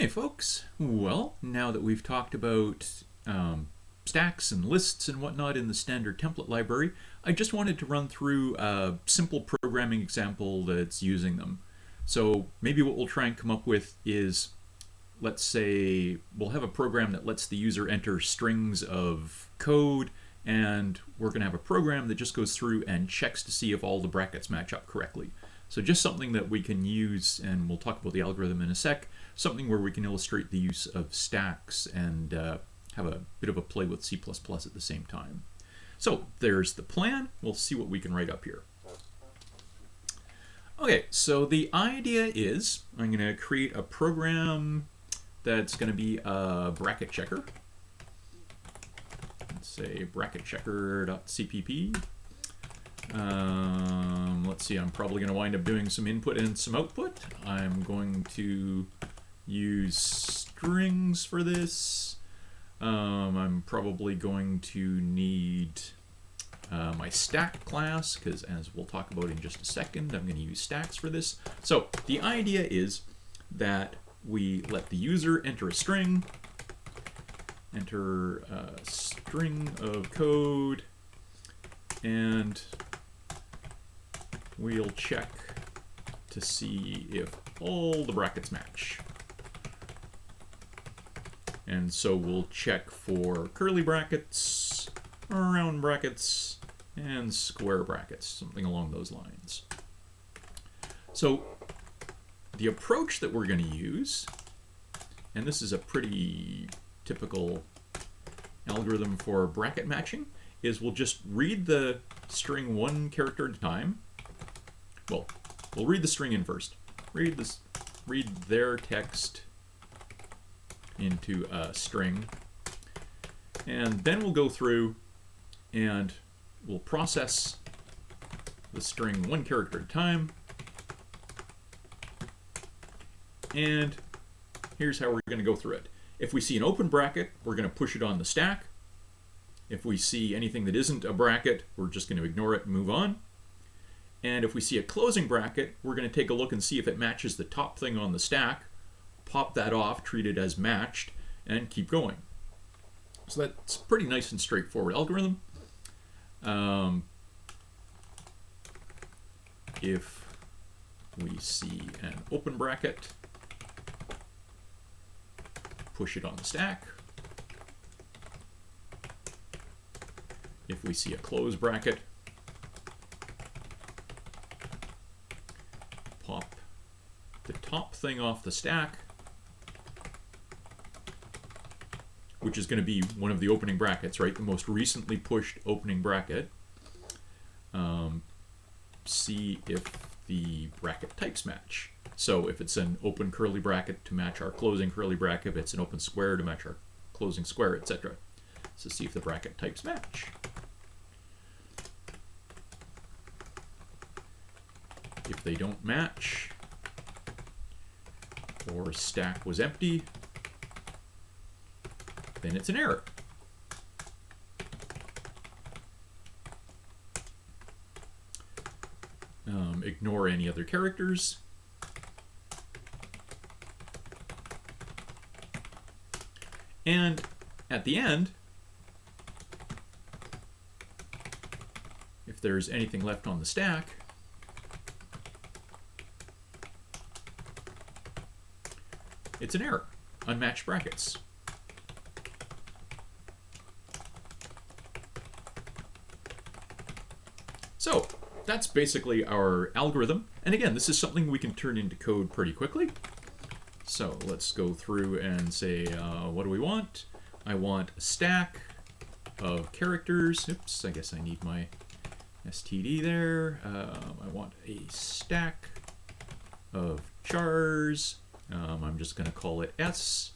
Hey folks, well, now that we've talked about stacks and lists and whatnot in the standard template library, I just wanted to run through a simple programming example that's using them. So maybe what we'll try and come up with is, let's say we'll have a program that lets the user enter strings of code, and we're going to have a program that just goes through and checks to see if all the brackets match up correctly. So just something that we can use, and we'll talk about the algorithm in a sec, something where we can illustrate the use of stacks and have a bit of a play with C++ at the same time. So there's the plan. We'll see what we can write up here. Okay, so the idea is I'm going to create a program that's going to be a bracket checker. Let's say bracket checker.cpp. Let's see, I'm probably going to wind up doing some input and some output. I'm going to use strings for this. I'm probably going to need my stack class, because as we'll talk about in just a second, I'm going to use stacks for this. So the idea is that we let the user enter a string, enter a string of code, and we'll check to see if all the brackets match. And so we'll check for curly brackets, round brackets, and square brackets, something along those lines. So the approach that we're going to use, and this is a pretty typical algorithm for bracket matching, is we'll just read the string one character at a time. Well, we'll read the string in first. Read their text into a string, and then we'll go through and we'll process the string one character at a time. And here's how we're going to go through it. If we see an open bracket, we're going to push it on the stack. If we see anything that isn't a bracket, we're just going to ignore it and move on. And if we see a closing bracket, we're going to take a look and see if it matches the top thing on the stack, pop that off, treat it as matched, and keep going. So that's a pretty nice and straightforward algorithm. If we see an open bracket, push it on the stack. If we see a closed bracket, pop the top thing off the stack, which is going to be one of the opening brackets, right? The most recently pushed opening bracket. See if the bracket types match. So if it's an open curly bracket to match our closing curly bracket, if it's an open square to match our closing square, etc. So see if the bracket types match. If they don't match, or stack was empty, then it's an error. Ignore any other characters. And at the end, if there's anything left on the stack, it's an error, unmatched brackets. So that's basically our algorithm. And again, this is something we can turn into code pretty quickly. So let's go through and say, what do we want? I want a stack of characters. Oops, I guess I need my std there. I want a stack of chars. I'm just going to call it S.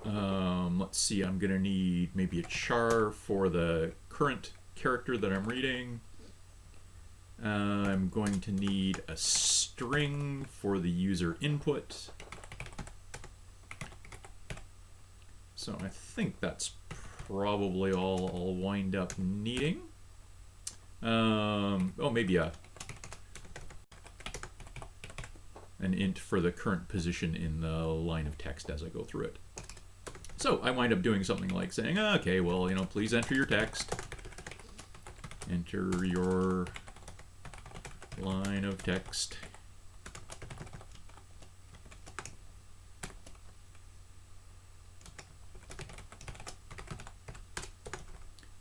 Let's see, I'm going to need maybe a char for the current character that I'm reading. I'm going to need a string for the user input. So I think that's probably all I'll wind up needing. Oh, maybe a an int for the current position in the line of text as I go through it. So I wind up doing something like saying, okay, well, please enter your text. Enter your line of text.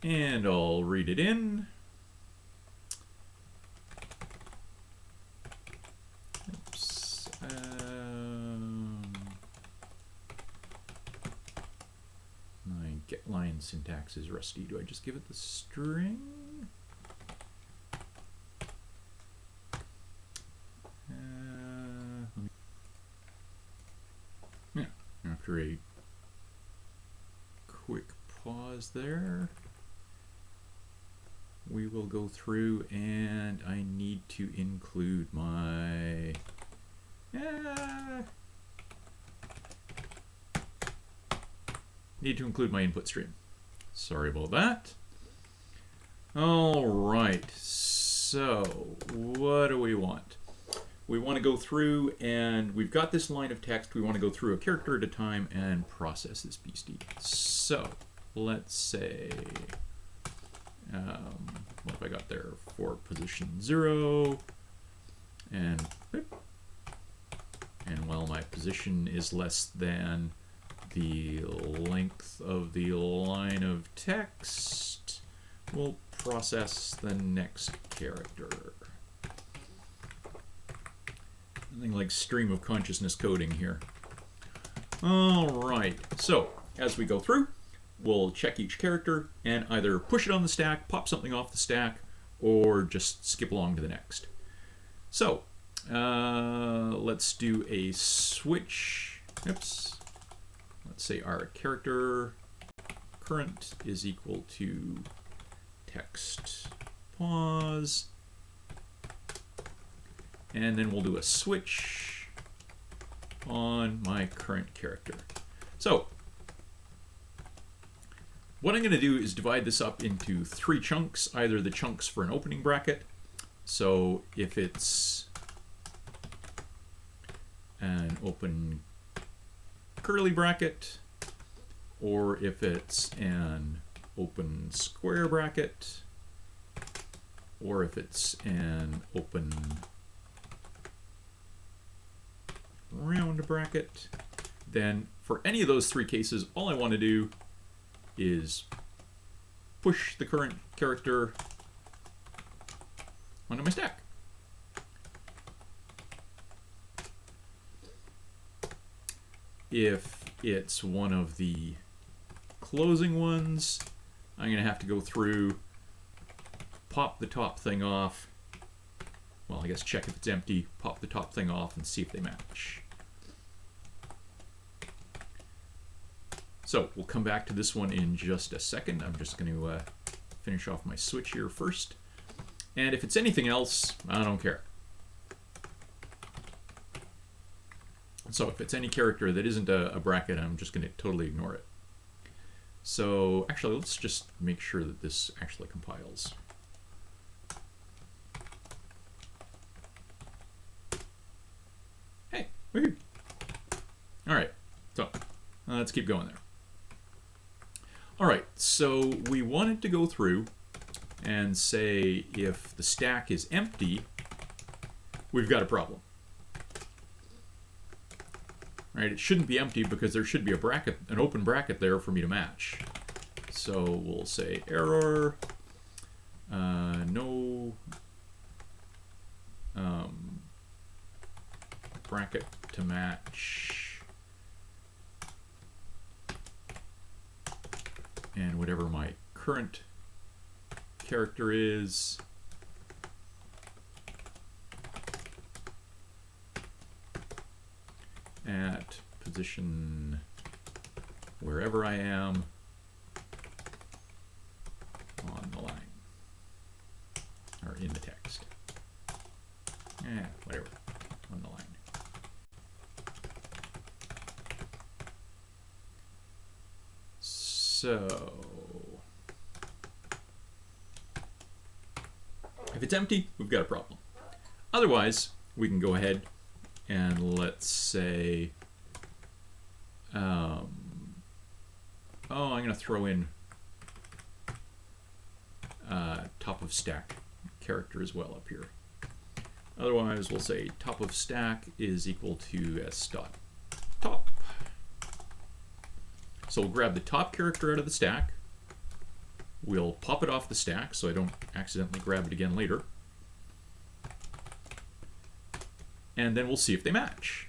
And I'll read it in. Oops. My get line syntax is rusty. Do I just give it the string? Yeah, after a quick pause there, we will go through, and I need to include my input stream. Sorry about that. All right, so what do we want? We want to go through, and we've got this line of text. We want to go through a character at a time and process this beastie. So let's say, what have I got there for position 0? And while my position is less than the length of the line of text, we'll process the next character. Something like stream of consciousness coding here. All right, so as we go through, we'll check each character and either push it on the stack, pop something off the stack, or just skip along to the next. So let's do a switch. Oops. Let's say our character current is equal to text pause. And then we'll do a switch on my current character. So what I'm going to do is divide this up into 3 chunks, either the chunks for an opening bracket. So if it's an open curly bracket, or if it's an open square bracket, or if it's an open round bracket, then for any of those 3 cases, all I want to do is push the current character onto my stack. If it's one of the closing ones, I'm going to have to go through, pop the top thing off. Well, I guess check if it's empty, pop the top thing off, and see if they match. So we'll come back to this one in just a second. I'm just going to finish off my switch here first. And if it's anything else, I don't care. So if it's any character that isn't a bracket, I'm just going to totally ignore it. So actually, let's just make sure that this actually compiles. Hey, woohoo! All right, so let's keep going there. All right, so we wanted to go through and say if the stack is empty, we've got a problem. Right, it shouldn't be empty because there should be a bracket, an open bracket there for me to match. So we'll say error, no bracket to match, and whatever my current character is, at position wherever I am on the line, or in the text. Whatever, on the line. So if it's empty, we've got a problem. Otherwise, we can go ahead And let's say, oh, I'm going to throw in top of stack character as well up here. Otherwise, we'll say top of stack is equal to s.top. So we'll grab the top character out of the stack. We'll pop it off the stack so I don't accidentally grab it again later. And then we'll see if they match.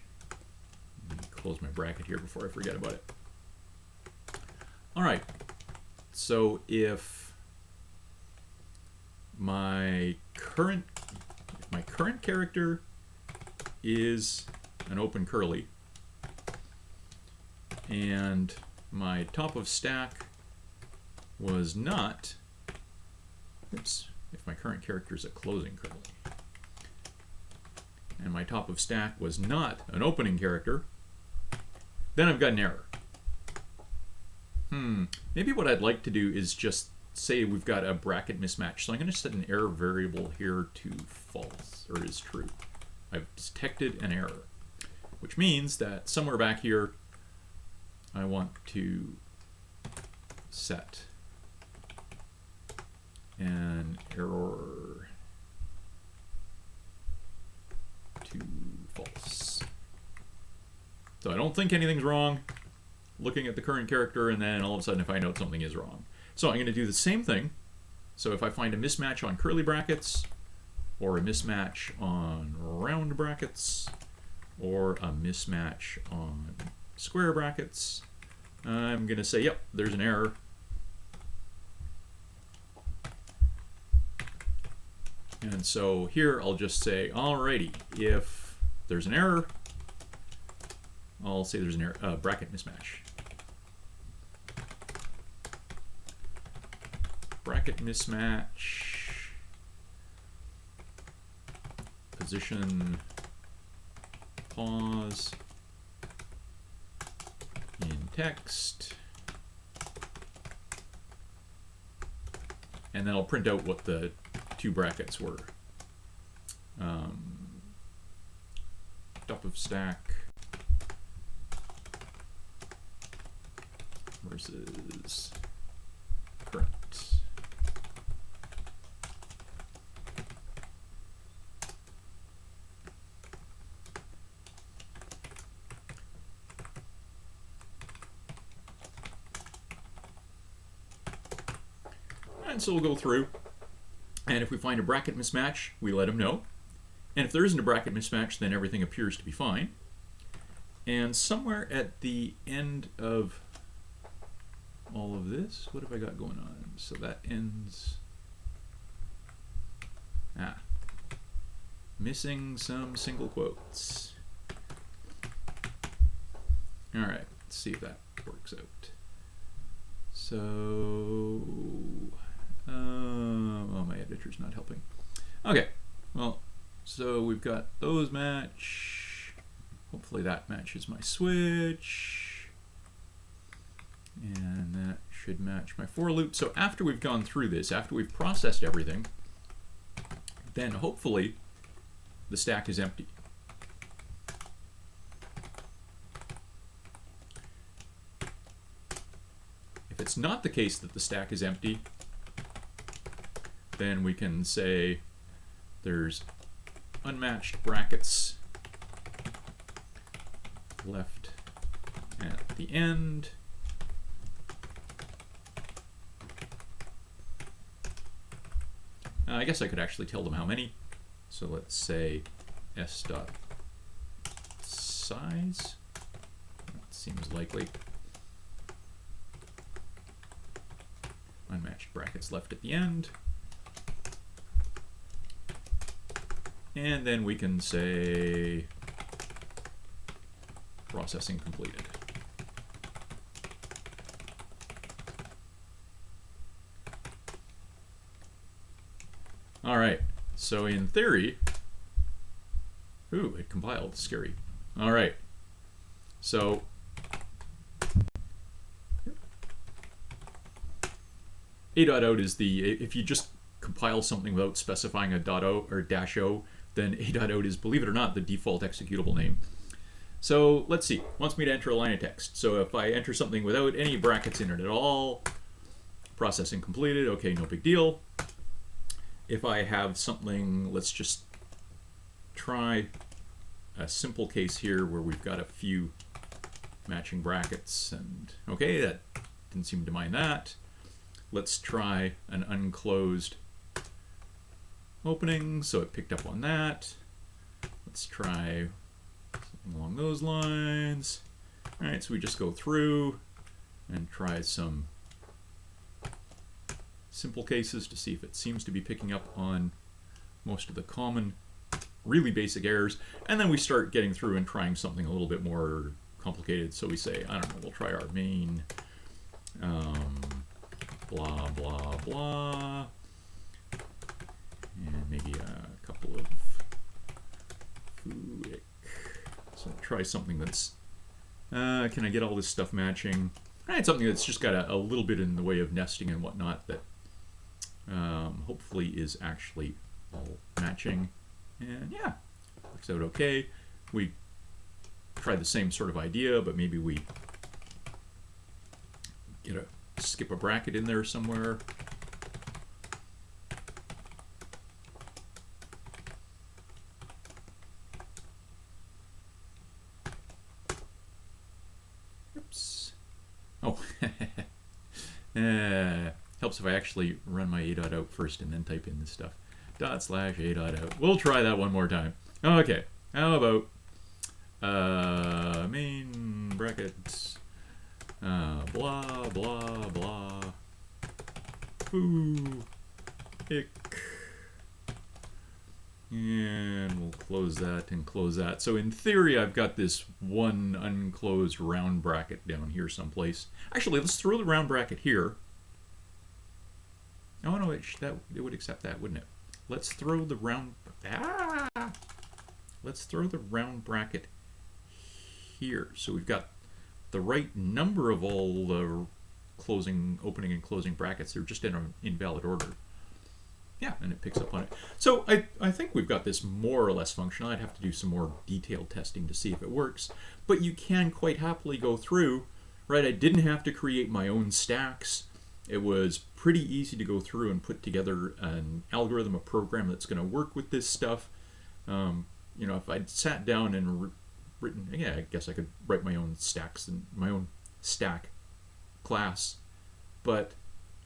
Let me close my bracket here before I forget about it. All right. So if my current character is an open curly and my top of stack was not, oops, if my current character is a closing curly and my top of stack was not an opening character, then I've got an error. Maybe what I'd like to do is just say we've got a bracket mismatch. So I'm going to set an error variable here to false, or is true. I've detected an error, which means that somewhere back here I want to set an error to false. So I don't think anything's wrong, looking at the current character, and then all of a sudden I find out something is wrong. So I'm going to do the same thing. So if I find a mismatch on curly brackets, or a mismatch on round brackets, or a mismatch on square brackets, I'm going to say, yep, there's an error. And so here I'll just say, alrighty, if there's an error, I'll say there's an error, bracket mismatch. Bracket mismatch, position, pause, in text, and then I'll print out what the two brackets were. Top of stack versus current. And so we'll go through, and if we find a bracket mismatch, we let them know. And if there isn't a bracket mismatch, then everything appears to be fine. And somewhere at the end of all of this, what have I got going on? So that ends, missing some single quotes. All right, let's see if that works out. So, oh, my editor's not helping. Okay, well, so we've got those match. Hopefully that matches my switch. And that should match my for loop. So after we've gone through this, after we've processed everything, then hopefully the stack is empty. If it's not the case that the stack is empty, then we can say there's unmatched brackets left at the end. I guess I could actually tell them how many. So let's say s.size. That seems likely. Unmatched brackets left at the end. And then we can say processing completed. All right, so in theory, ooh, it compiled, scary. All right, so a.out is the, if you just compile something without specifying a .o or -o, then a.out is, believe it or not, the default executable name. So let's see, it wants me to enter a line of text. So if I enter something without any brackets in it at all, processing completed, okay, no big deal. If I have something, let's just try a simple case here where we've got a few matching brackets, and okay, that didn't seem to mind that. Let's try an unclosed opening, so it picked up on that. Let's try something along those lines. All right, so we just go through and try some simple cases to see if it seems to be picking up on most of the common, really basic errors. And then we start getting through and trying something a little bit more complicated. So we say, I don't know, we'll try our main blah, blah, blah. And maybe a couple of food. So try something that's, can I get all this stuff matching? Right, something that's just got a little bit in the way of nesting and whatnot that hopefully is actually all matching. And yeah, works out okay. We try the same sort of idea, but maybe we skip a bracket in there somewhere. Oops. Oh. Helps if I actually run my a.out first and then type in this stuff. /a.out. We'll try that one more time. Okay, how about main brackets, blah, blah, blah, foo, ick, and we'll close that and close that. So in theory, I've got this one unclosed round bracket down here someplace. Actually, let's throw the round bracket here. Oh no, it would accept that, wouldn't it? Let's throw the round. Let's throw the round bracket here. So we've got the right number of all the opening and closing brackets. They're just in an invalid order. Yeah, and it picks up on it. So I think we've got this more or less functional. I'd have to do some more detailed testing to see if it works. But you can quite happily go through, right? I didn't have to create my own stacks. It was pretty easy to go through and put together an algorithm, a program that's going to work with this stuff. You know, if I'd sat down and written, yeah, I guess I could write my own stacks and my own stack class, but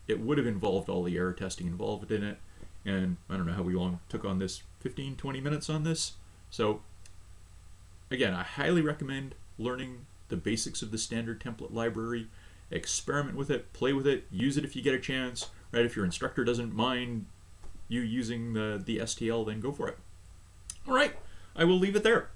it would have involved all the error testing involved in it. And I don't know how long it took on this, 15, 20 minutes on this. So again, I highly recommend learning the basics of the standard template library. Experiment with it, play with it, use it if you get a chance, right? If your instructor doesn't mind you using the STL, then go for it. All right, I will leave it there.